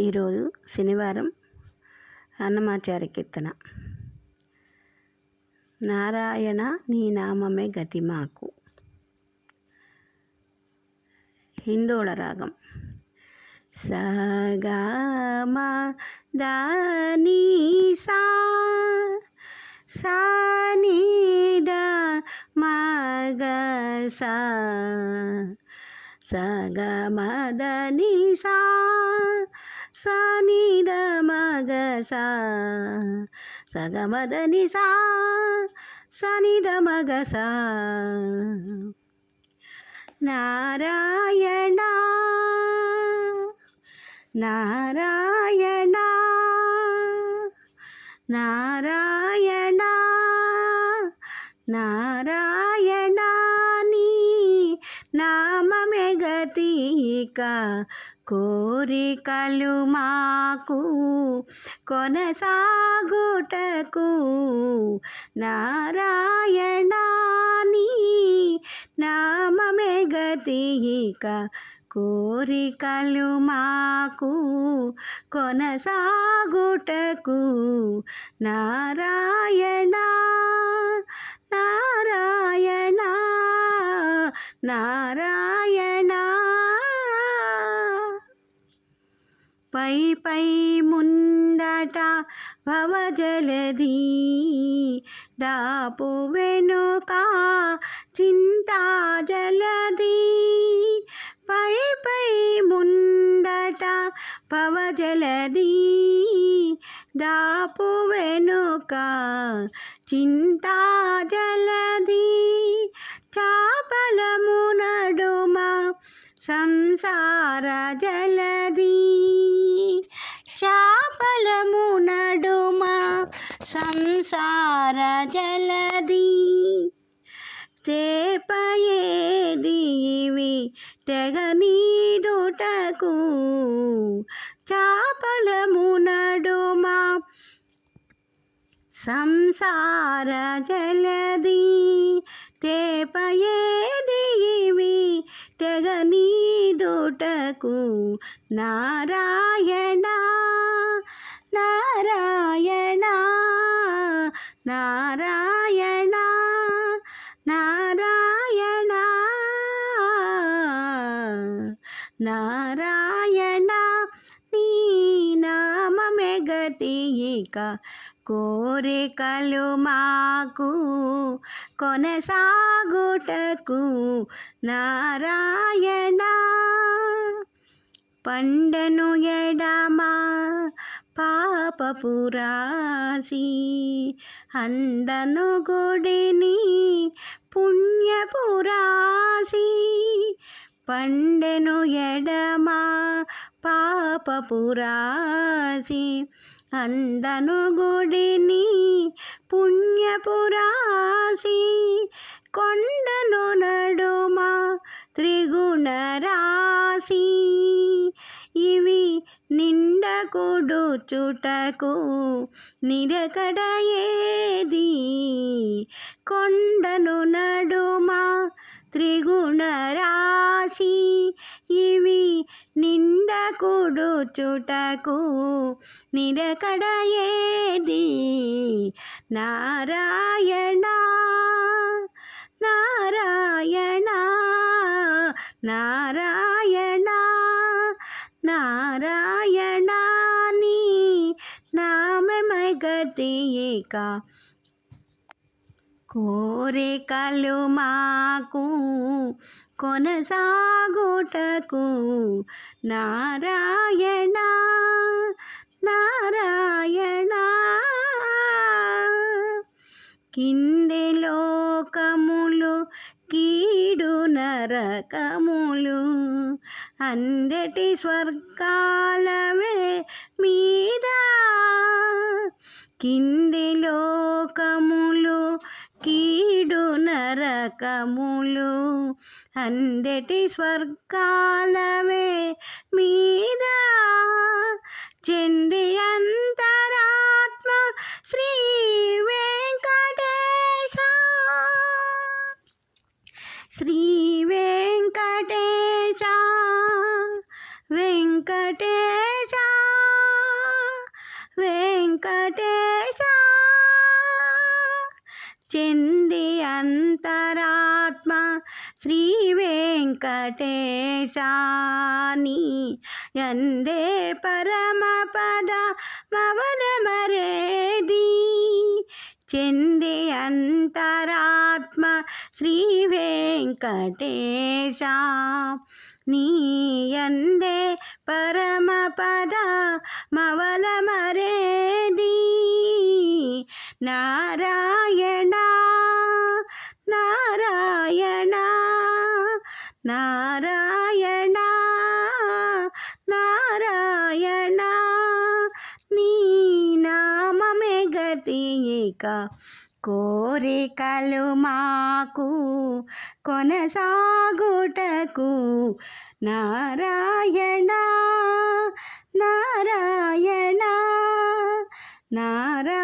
ఈరోజు శనివారం అన్నమాచార్య కీర్తన. నారాయణ నీ నామమే గతి మాకు. హిందోళ రాగం. సగమ దని సా సానిద మగ సా సగమదని సా సానిద మగ సా సగమదని సా సానిద మగ సా. నారాయణ నారాయణ నారాయణ నారాయణ నీ నామమే గతిక కోరికలు మాకు కొనసాగుటకు. నారాయణ నీ నామమే గతిక కోరికలు మాకు కొనసాగుటకు. నారాయణ నారాయణ నారాయణ. పై పై ముందట భవజలధి దాపు వెనుక చింతా జలధి. పై పై ముందట భవజలధి దాపు వెనుక చింతా జలధి. చాపలము నడుమ సంసార జలధి. చాపలము నడుమ సంసార జలధి. తేపయేదివి తెగనీదుటకు. చాపలము నడుమ సంసార జలధి. తేపయేదివి తెగనీదుటకు. నారాయణ నారాయణ నారాయణ నారాయణ నారాయణ నీ నామమే గతిక కోరికలు మాకు కొనసాగుటకు. నారాయణ పండను ఎడమా పాపపురాసి అండను గుడిని పుణ్యపురాసి. పండెను ఎడమా పాపపురాసి అండను గుడిని పుణ్యపురాసి. కొండను నడుమ త్రిగుణ రాశి ఇవి నిండకుడు చుటకు నిరకడ ఏది. కొండను నడుమ త్రిగుణ రాశి ఇవి నిండకుడు చుటకు నిరకడ ఏది. నారాయణ నారాయణ నారాయణ నారాయణ నీ నామమే గతిక కోరికలు మాకు కొనసాగుటకు. నారాయణ నారాయణ. కింది లోకములు కీడు నరకములు అందటి స్వర్గాలవే మీద. కింది లోకములు కీడు నరకములు అందటి స్వర్గాలవే మీద. చెంది అంతరాత్మ శ్రీ వెంకటేశ శ్రీ వెంకటేశ వెంకటేశ వెంకటేశ చెంది అంతరాత్మ శ్రీ వెంకటేశాని యందే పరమ పద మవల మరేది చెంది అంతరాత్మ శ్రీ వెంకటేశ నీ యందే పరమ పద మవల మరేది నారాయణ నారాయణ నారాయణ నారాయణ నీ నామమే గతి ఇక కోరికలు మాకు కొనసాగుటకు నారాయణ నారాయణ నారాయణ